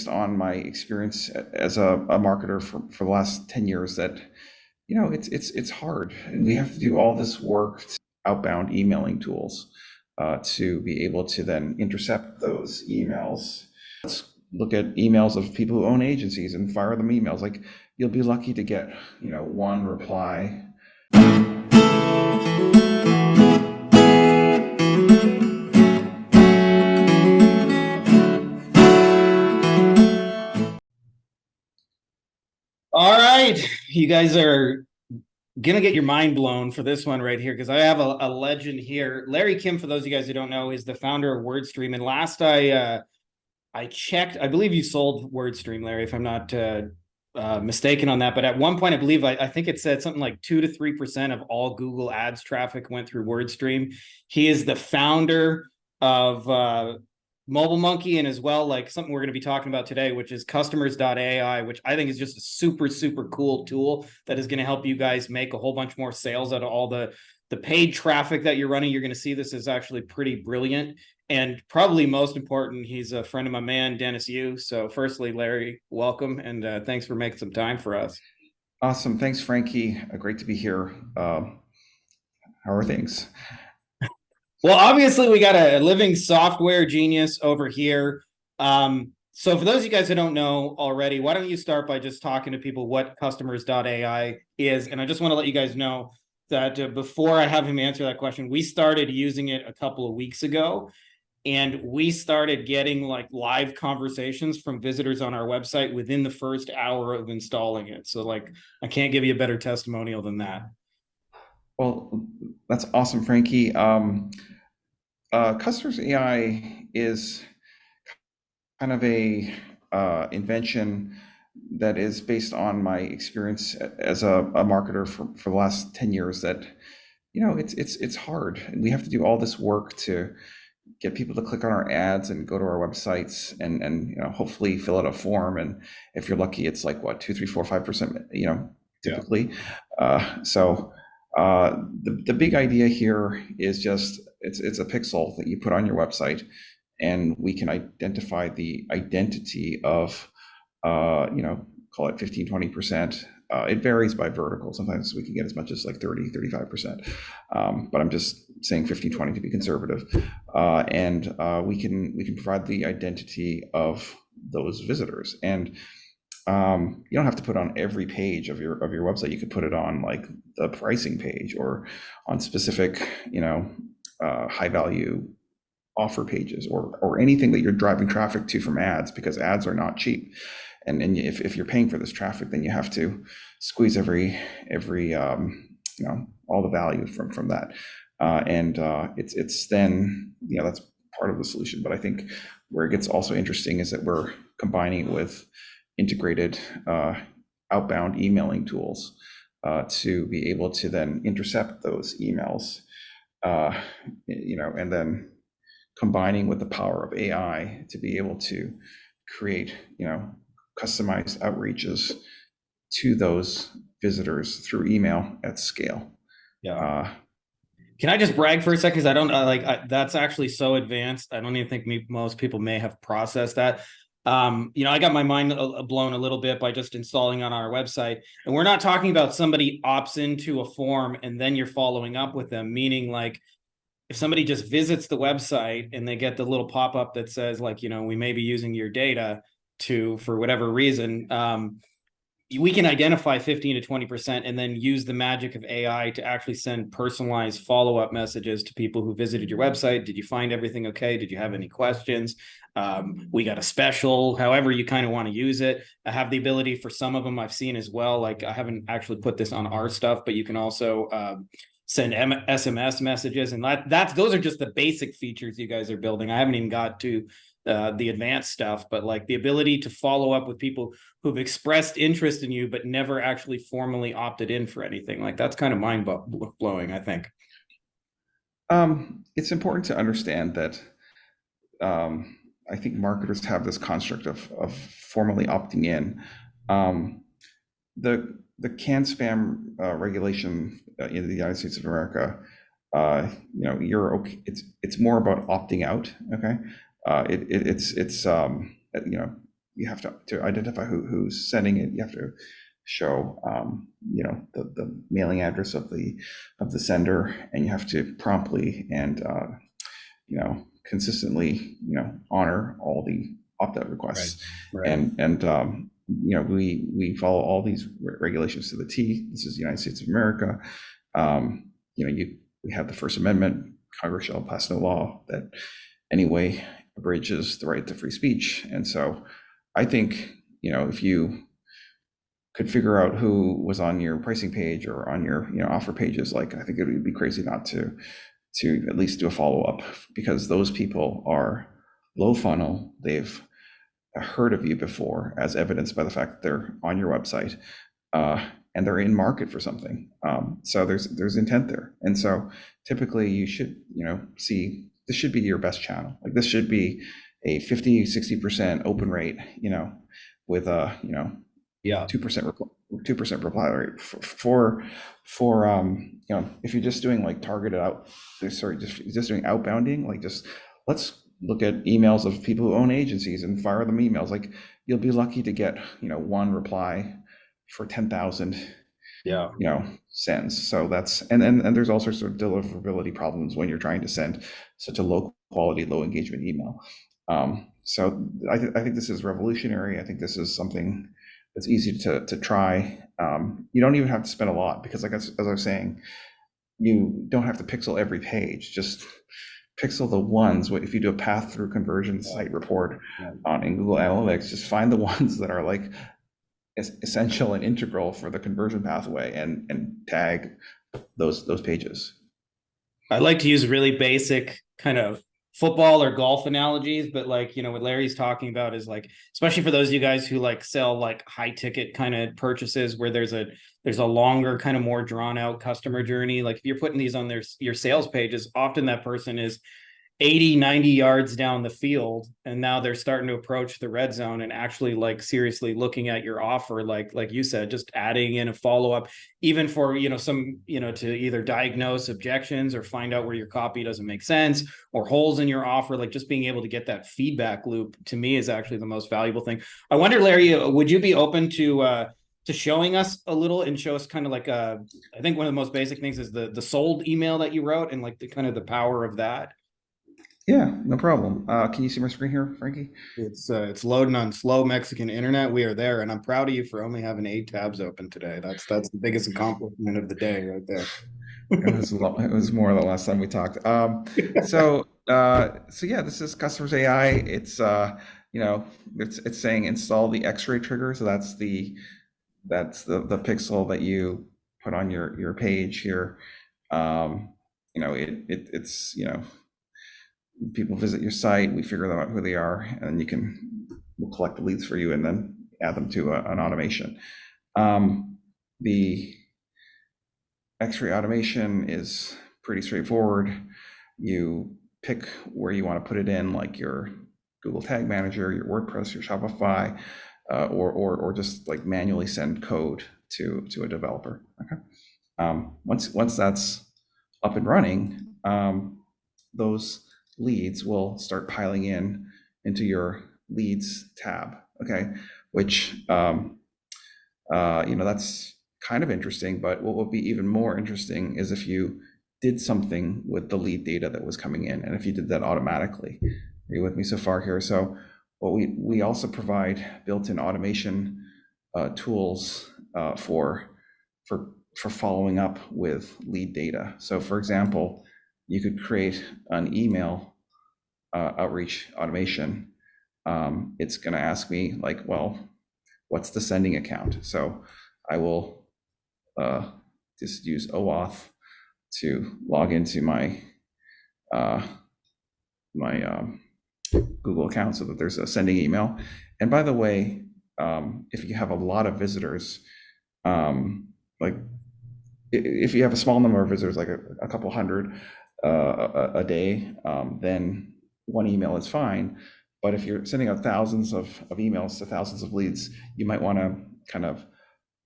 On my experience as a marketer for the last 10 years that it's hard, and we have to do all this work outbound emailing tools to be able to then intercept those emails. Let's look at emails of people who own agencies and fire them emails. Like, you'll be lucky to get one reply. All right, you guys are gonna get your mind blown for this one right here, because I have a legend here. Larry Kim, for those of you guys who don't know, is the founder of WordStream. And last I checked, I believe you sold WordStream, Larry, if I'm not mistaken on that. But at one point, I believe I think it said something like 2 to 3% of all Google Ads traffic went through WordStream. He is the founder of Mobile Monkey, and as well, like something we're going to be talking about today, which is customers.ai, which I think is just a super, super cool tool that is going to help you guys make a whole bunch more sales out of all the paid traffic that you're running. You're going to see this is actually pretty brilliant. And probably most important, he's a friend of my man, Dennis Yu. So firstly, Larry, welcome. And thanks for making some time for us. Awesome. Thanks, Frankie. Great to be here. How are things? Well, obviously, we got a living software genius over here. So for those of you guys who don't know already, why don't you start by just talking to people what customers.ai is? And I just want to let you guys know that before I have him answer that question, we started using it a couple of weeks ago, and we started getting like live conversations from visitors on our website within the first hour of installing it. So like, I can't give you a better testimonial than that. Well, that's awesome, Frankie. Customers AI is kind of a invention that is based on my experience as a marketer for the last 10 years. That it's hard, and we have to do all this work to get people to click on our ads and go to our websites and hopefully fill out a form. And if you're lucky, it's like what, 2, 3, 4, 5%, typically. So the big idea here is just it's a pixel that you put on your website, and we can identify the identity of call it 15, 20%. It varies by vertical. Sometimes we can get as much as like 30, 35%. But I'm just saying 15, 20 to be conservative. And we can provide the identity of those visitors. And you don't have to put on every page of your website. You could put it on like the pricing page, or on specific high value offer pages, or anything that you're driving traffic to from ads, because ads are not cheap. And if you're paying for this traffic, then you have to squeeze every all the value from that. And it's then that's part of the solution. But I think where it gets also interesting is that we're combining it with integrated outbound emailing tools to be able to then intercept those emails, and then combining with the power of AI to be able to create customized outreaches to those visitors through email at scale. Yeah. Can I just brag for a second? Because I don't that's actually so advanced. I don't even think most people may have processed that. I got my mind blown a little bit by just installing on our website. And we're not talking about somebody opts into a form and then you're following up with them, meaning like if somebody just visits the website and they get the little pop-up that says like, we may be using your data for whatever reason, we can identify 15 to 20% and then use the magic of AI to actually send personalized follow-up messages to people who visited your website. Did you find everything okay? Did you have any questions? We got a special, however you kind of want to use it. I have the ability for some of them I've seen as well. Like I haven't actually put this on our stuff, but you can also send SMS messages. And those are just the basic features you guys are building. I haven't even got to the advanced stuff, but like the ability to follow up with people who've expressed interest in you, but never actually formally opted in for anything. Like that's kind of mind blowing, I think. It's important to understand that I think marketers have this construct of formally opting in. The CAN spam regulation in the United States of America, you're okay. It's more about opting out. Okay. It's you have to identify who's sending it. You have to show the mailing address of the sender, and you have to promptly and consistently honor all the opt-out Right. requests. Right. And we follow all these regulations to the T. This is the United States of America. We have the First Amendment. Congress shall pass no law that anyway abridges the right to free speech. And so I think, if you could figure out who was on your pricing page or on your offer pages, like, I think it would be crazy not to at least do a follow-up, because those people are low funnel. They've heard of you before, as evidenced by the fact that they're on your website, and they're in market for something. So there's intent there. And so typically you should see, this should be your best channel. Like, this should be a 50-60% open rate, with a Yeah. 2% reply rate for if you're just doing like targeted out, sorry, just doing outbounding, like, just let's look at emails of people who own agencies and fire them emails. Like, you'll be lucky to get one reply for 10,000 Yeah. sends. So that's, and there's all sorts of deliverability problems when you're trying to send such a low quality, low engagement email. So I think this is revolutionary. I think this is something that's easy to try. You don't even have to spend a lot, because, like, as I was saying, you don't have to pixel every page. Just pixel the ones. If you do a path through conversion site report Yeah. in Google Analytics, just find the ones that are like essential and integral for the conversion pathway, and tag those pages. I like to use really basic kind of football or golf analogies, but like, what Larry's talking about is like, especially for those of you guys who like sell like high ticket kind of purchases where there's a longer, kind of more drawn out customer journey. Like, if you're putting these on your sales pages, often that person is 80-90 yards down the field, and now they're starting to approach the red zone and actually like seriously looking at your offer, like you said, just adding in a follow-up, even for some to either diagnose objections or find out where your copy doesn't make sense or holes in your offer. Like, just being able to get that feedback loop, to me, is actually the most valuable thing. I wonder, Larry, would you be open to showing us a little and show us kind of like I think one of the most basic things is the sold email that you wrote, and like the kind of the power of that. Yeah, no problem. Can you see my screen here, Frankie? It's loading on slow Mexican internet. We are there, and I'm proud of you for only having 8 tabs open today. That's the biggest accomplishment of the day right there. It was more the last time we talked. So yeah, this is Customers AI. It's saying install the X-ray trigger. So that's the pixel that you put on your page here. It's people visit your site, we figure them out who they are, and we'll collect the leads for you and then add them to an automation. The X-ray automation is pretty straightforward. You pick where you want to put it in, like your Google Tag Manager, your WordPress, your Shopify, or just like manually send code to a developer. Okay. Once that's up and running, those leads will start piling into your leads tab. Okay, which that's kind of interesting. But what would be even more interesting is if you did something with the lead data that was coming in, and if you did that automatically. Are you with me so far here? So, what we also provide built-in automation tools for following up with lead data. So, for example, you could create an email outreach automation. It's going to ask me like, well, what's the sending account? So I will just use OAuth to log into my Google account so that there's a sending email. And by the way, if you have a lot of visitors, like if you have a small number of visitors, like a couple hundred a day, then one email is fine. But if you're sending out thousands of emails to thousands of leads, you might want to kind of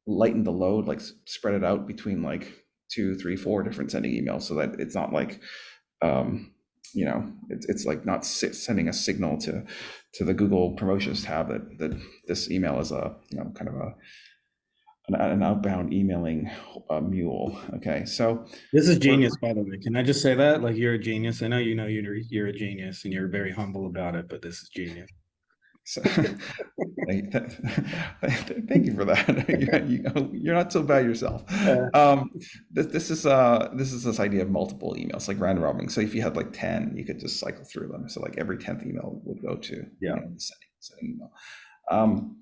lighten the load, like spread it out between like 2, 3, 4 different sending emails, so that it's not like it's like not sending a signal to the Google promotions tab that this email is a, kind of an outbound emailing mule. Okay, so This is we're genius, by the way. Can I just say that? Like, you're a genius. I know you're a genius and you're very humble about it, but this is genius. so, thank you for that. You're not so bad yourself. Uh, Um, this is this idea of multiple emails, like round robin. So if you had like 10, you could just cycle through them. So like every 10th email would go to, yeah. the sending email. Um,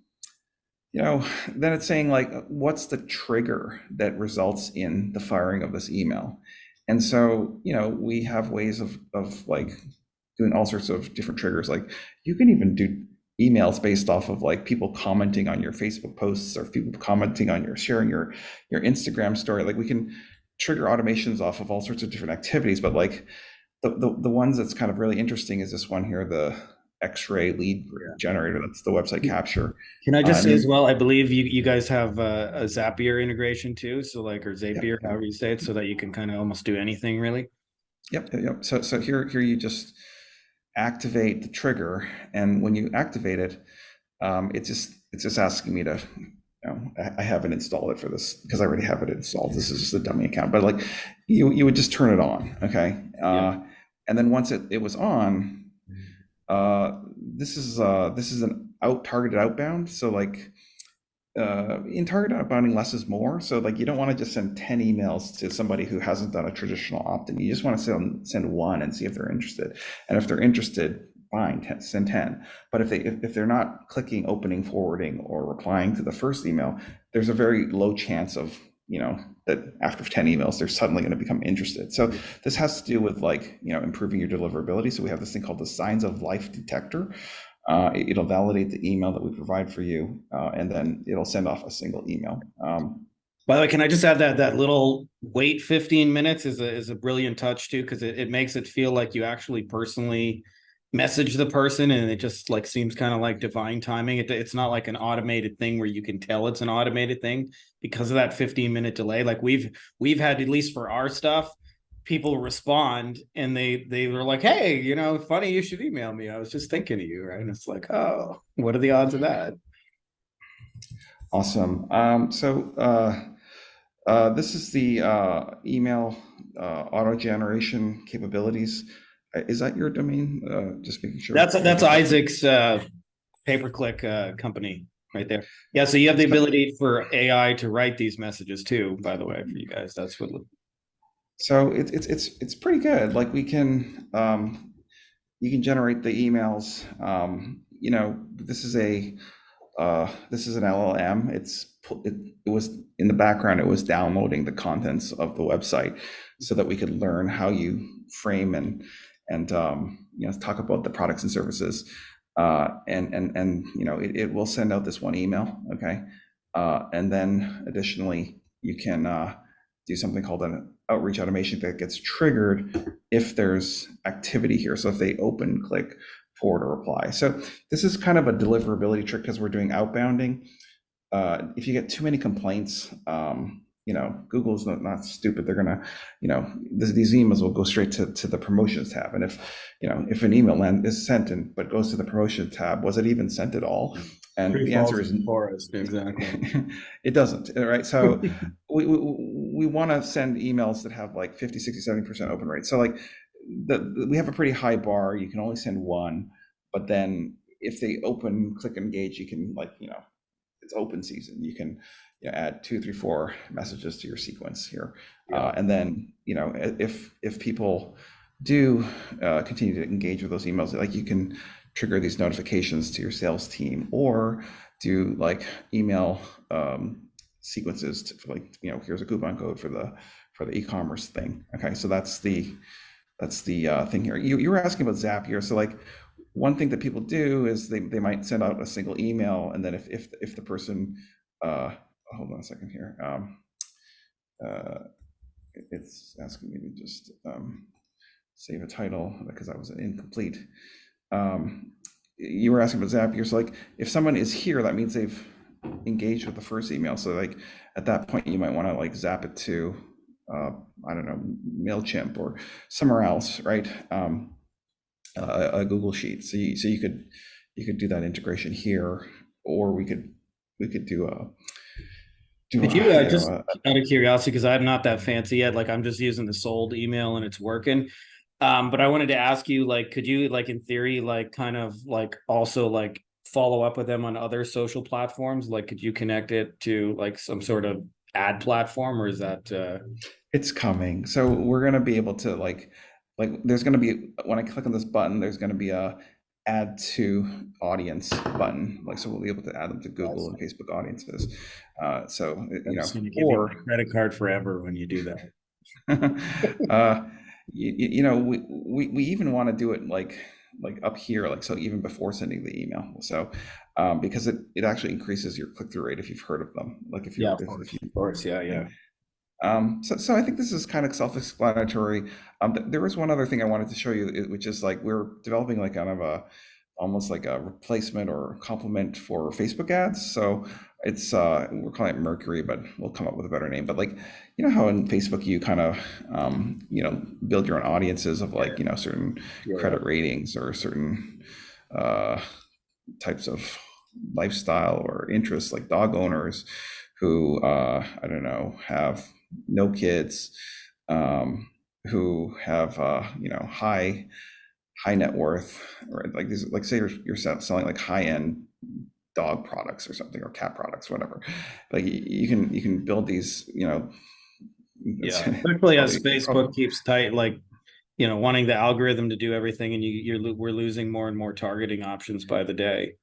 then it's saying like, what's the trigger that results in the firing of this email? And so, we have ways of like doing all sorts of different triggers. Like you can even do emails based off of like people commenting on your Facebook posts or people commenting on sharing your Instagram story. Like we can trigger automations off of all sorts of different activities, but like the ones that's kind of really interesting is this one here, the X-ray lead generator. That's the website capture. Can I just And say as you, well, I believe you guys have a Zapier integration too. So like, or yeah, Zapier, yeah, however you say it, so that you can kind of almost do anything really. yep, yep, yep. So here you just activate the trigger, and when you activate it, it's just asking me to, I haven't installed it for this because I already have it installed. This is just a dummy account, but like you would just turn it on, okay? Yeah. And then once it was on, this is an targeted outbound. So like in target outbounding, less is more. So like you don't want to just send 10 emails to somebody who hasn't done a traditional opt-in. You just want to send one and see if they're interested. And if they're interested, fine, send 10. But if they're not clicking, opening, forwarding, or replying to the first email, there's a very low chance of, that after 10 emails they're suddenly going to become interested. So this has to do with like, improving your deliverability. So we have this thing called the signs of life detector. It'll validate the email that we provide for you, and then it'll send off a single email. By the way, can I just add that that little wait 15 minutes is a brilliant touch too, because it makes it feel like you actually personally message the person, and it just like seems kind of like divine timing. It's not like an automated thing where you can tell it's an automated thing because of that 15-minute delay. Like we've had, at least for our stuff, people respond and they were like, hey, funny you should email me. I was just thinking of you, right? And it's like, oh, what are the odds of that? Awesome. This is the email auto generation capabilities. Is that your domain? Just making sure. That's Isaac's pay-per-click company right there. Yeah, so you have the So, ability for AI to write these messages too, by the way, for you guys. That's what. so it's pretty good. Like we can you can generate the emails. This is an LLM. It was in the background. It was downloading the contents of the website so that we could learn how you frame and talk about the products and services. It will send out this one email. Okay, and then additionally, you can do something called an outreach automation that gets triggered if there's activity here. So if they open, click, forward, or reply. So this is kind of a deliverability trick because we're doing outbounding. If you get too many complaints, Google's not stupid. They're gonna, these emails will go straight to the promotions tab. And if an email is sent but goes to the promotion tab, was it even sent at all? And True, the false, answer is and forest, exactly. it doesn't, right? So we want to send emails that have like 50, 60, 70% open rate. So like we have a pretty high bar. You can only send one, but then if they open, click, engage, you can like, it's open season. You can add 2, 3, 4 messages to your sequence here. Yeah. And then, if people do continue to engage with those emails, like you can trigger these notifications to your sales team or do like email sequences for like, here's a coupon code for the e-commerce thing. Okay, so that's the thing here. You were asking about Zapier. So like one thing that people do is they might send out a single email, and then if the person hold on a second here, uh, it's asking me to just save a title because that was incomplete. You were asking about Zapier. So like if someone is here, that means they've engaged with the first email. So like at that point, you might want to like zap it to I don't know, MailChimp or somewhere else, right? a Google Sheet. You could do that integration here, or we could do Could a you you know just out of curiosity, because I'm not that fancy yet, like I'm just using the sold email and it's working. But I wanted to ask you, like, could you like in theory, like kind of like also like follow up with them on other social platforms? Like, could you connect it to like some sort of ad platform, or is that It's coming. So we're gonna be able to there's gonna be when I click on this button, there's gonna be a add to audience button. Like so we'll be able to add them to Google and Facebook audiences. I'm just going to give you my or credit card forever when you do that. uh, we even want to do it like up here, like so even before sending the email. So because it actually increases your click-through rate if you've heard of them. Like Yeah, if you of course, yeah, yeah. so I think this is kind of self-explanatory. There was one other thing I wanted to show you, which is like we're developing like kind of a almost like a replacement or complement for Facebook ads. So it's we're calling it Mercury, but we'll come up with a better name. But like you know how in Facebook you kind of build your own audiences of like certain Yeah, credit ratings or certain uh, types of lifestyle or interests, like dog owners who I don't know have no kids, who have high net worth, or like these like say you're selling like high end dog products or something or cat products, whatever. Like you can build these, it's, yeah. it's Especially probably as Facebook keeps tight, like wanting the algorithm to do everything, and we're losing more and more targeting options by the day.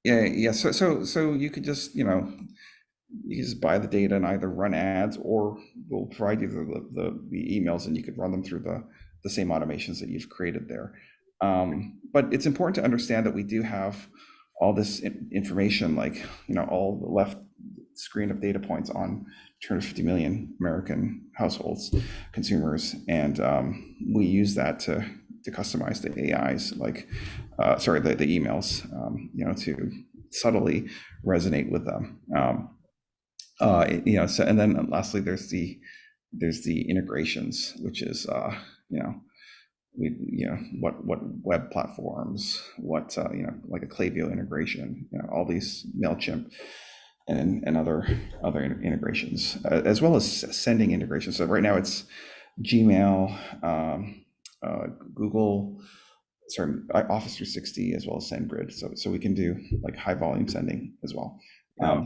yeah. So you could just you just buy the data and either run ads, or we'll provide you the emails and you could run them through the same automations that you've created there. But it's important to understand that we do have all this information, like all the left screen of data points on 250 million American households, consumers, and we use that to customize the AIs, like the emails, to subtly resonate with them. So and then lastly, there's the integrations, which is you know what web platforms, what like a Klaviyo integration, all these Mailchimp and other integrations, as well as sending integrations. So right now it's Gmail, Google, sorry, Office 360, as well as SendGrid. So we can do like high volume sending as well. Yeah.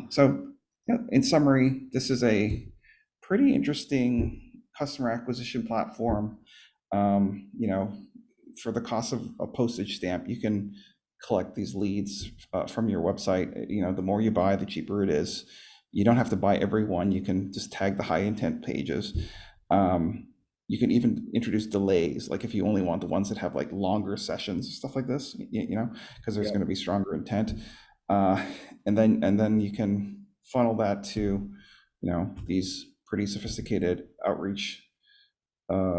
Yeah, in summary, this is a pretty interesting customer acquisition platform. For the cost of a postage stamp, you can collect these leads from your website. The more you buy, the cheaper it is. You don't have to buy every one. You can just tag the high intent pages. Um, you can even introduce delays, like if you only want the ones that have like longer sessions, stuff like this, because there's Yeah. going to be stronger intent. Uh, and then you can funnel that to, these pretty sophisticated outreach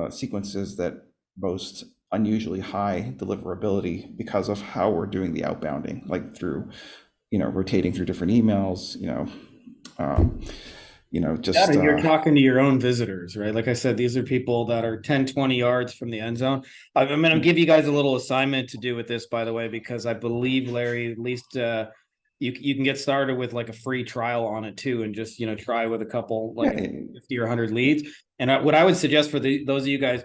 sequences that boast unusually high deliverability because of how we're doing the outbounding, like through, rotating through different emails, um, Yeah, just and you're talking to your own visitors, right? Like I said, these are people that are 10, 20 yards from the end zone. I'm going to give you guys a little assignment to do with this, by the way, because I believe, Larry, at least you can get started with like a free trial on it too, and just try with a couple yeah, like 50 or 100 leads. And what I would suggest for those of you guys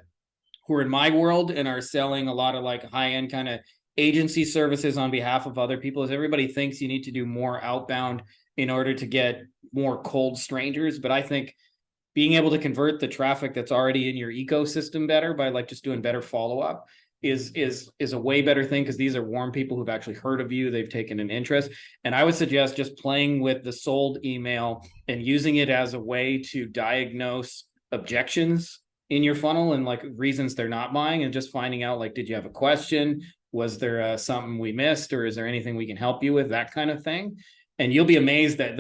who are in my world and are selling a lot of like high end kind of agency services on behalf of other people is everybody thinks you need to do more outbound in order to get more cold strangers. But I think being able to convert the traffic that's already in your ecosystem better by like just doing better follow up is a way better thing, because these are warm people who've actually heard of you, they've taken an interest. And I would suggest just playing with the sold email and using it as a way to diagnose objections in your funnel and like reasons they're not buying, and just finding out like, did you have a question, was there something we missed, or is there anything we can help you with, that kind of thing. And you'll be amazed that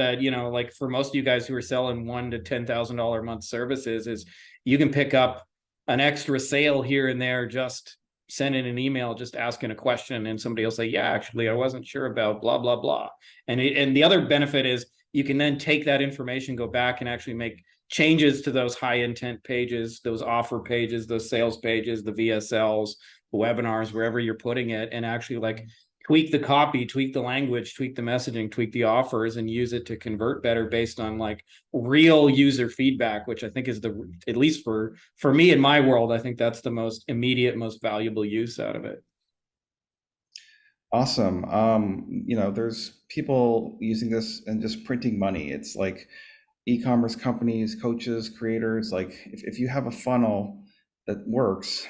like for most of you guys who are selling $1,000 to $10,000 a month services, is you can pick up an extra sale here and there just sending an email, just asking a question, and somebody will say, yeah, actually I wasn't sure about blah blah blah. And the other benefit is you can then take that information, go back and actually make changes to those high intent pages, those offer pages, those sales pages, the VSLs, webinars, wherever you're putting it, and actually like tweak the copy, tweak the language, tweak the messaging, tweak the offers, and use it to convert better based on like real user feedback, which I think is the, at least for me in my world, I think that's the most immediate, most valuable use out of it. Awesome. There's people using this and just printing money. It's like e-commerce companies, coaches, creators, like if you have a funnel that works,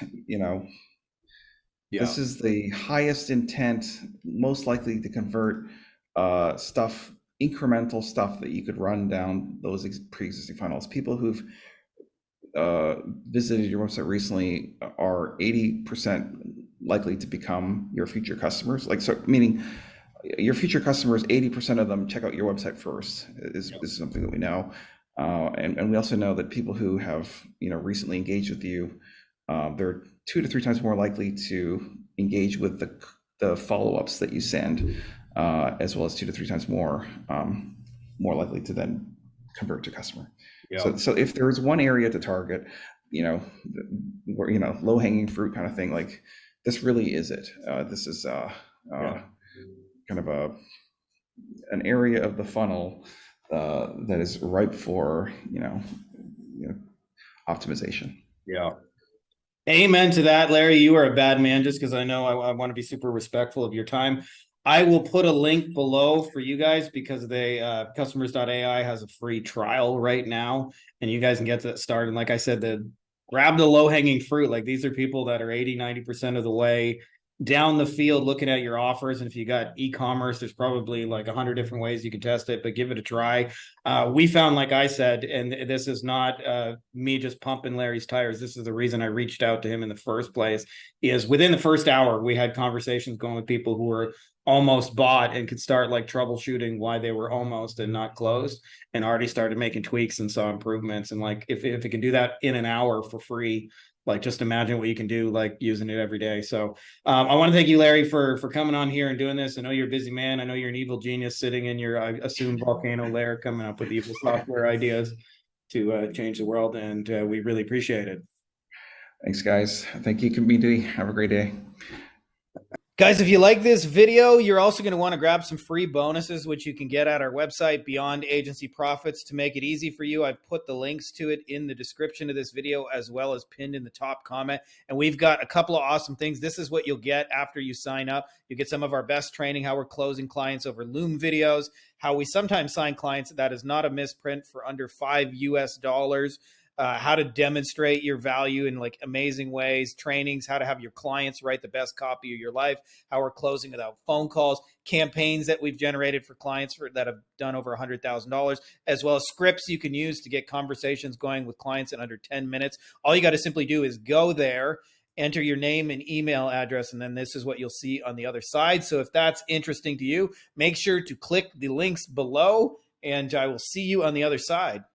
Yeah. this is the highest intent, most likely to convert stuff, incremental stuff that you could run down those pre-existing funnels. People who've uh, visited your website recently are 80% likely to become your future customers. Like, so meaning your future customers, 80% of them check out your website first is something that we know. And we also know that people who have, recently engaged with you, they're 2 to 3 times more likely to engage with the follow-ups that you send, as well as 2 to 3 times more likely to then convert to customer. Yeah. So if there's one area to target, you know, where, low hanging fruit kind of thing, like this really is it. This is Yeah. kind of an area of the funnel that is ripe for, optimization. Yeah. Amen to that, Larry. You are a bad man, just because I know I want to be super respectful of your time. I will put a link below for you guys because they customers.ai has a free trial right now, and you guys can get that started. And like I said, grab the low-hanging fruit. Like these are people that are 80-90% of the way down the field looking at your offers. And if you got e-commerce, there's probably like 100 different ways you can test it, but give it a try. We found, like I said, and this is not me just pumping Larry's tires, this is the reason I reached out to him in the first place, is within the first hour we had conversations going with people who were almost bought and could start like troubleshooting why they were almost and not closed, and already started making tweaks and saw improvements. And like if it can do that in an hour for free, like just imagine what you can do like using it every day. So I want to thank you, Larry, for coming on here and doing this. I know you're a busy man. I know you're an evil genius sitting in your, I assume, volcano lair, coming up with evil software ideas to change the world, and we really appreciate it. Thanks, guys. Thank you, community. Have a great day. Guys, if you like this video, you're also going to want to grab some free bonuses, which you can get at our website, Beyond Agency Profits. To make it easy for you, I've put the links to it in the description of this video, as well as pinned in the top comment. And we've got a couple of awesome things. This is what you'll get after you sign up. You get some of our best training, how we're closing clients over Loom videos, how we sometimes sign clients that is not a misprint for under $5 US, how to demonstrate your value in like amazing ways, trainings, how to have your clients write the best copy of your life, how we're closing without phone calls, campaigns that we've generated for clients that have done over $100,000, as well as scripts you can use to get conversations going with clients in under 10 minutes. All you got to simply do is go there, enter your name and email address, and then this is what you'll see on the other side. So if that's interesting to you, make sure to click the links below, and I will see you on the other side.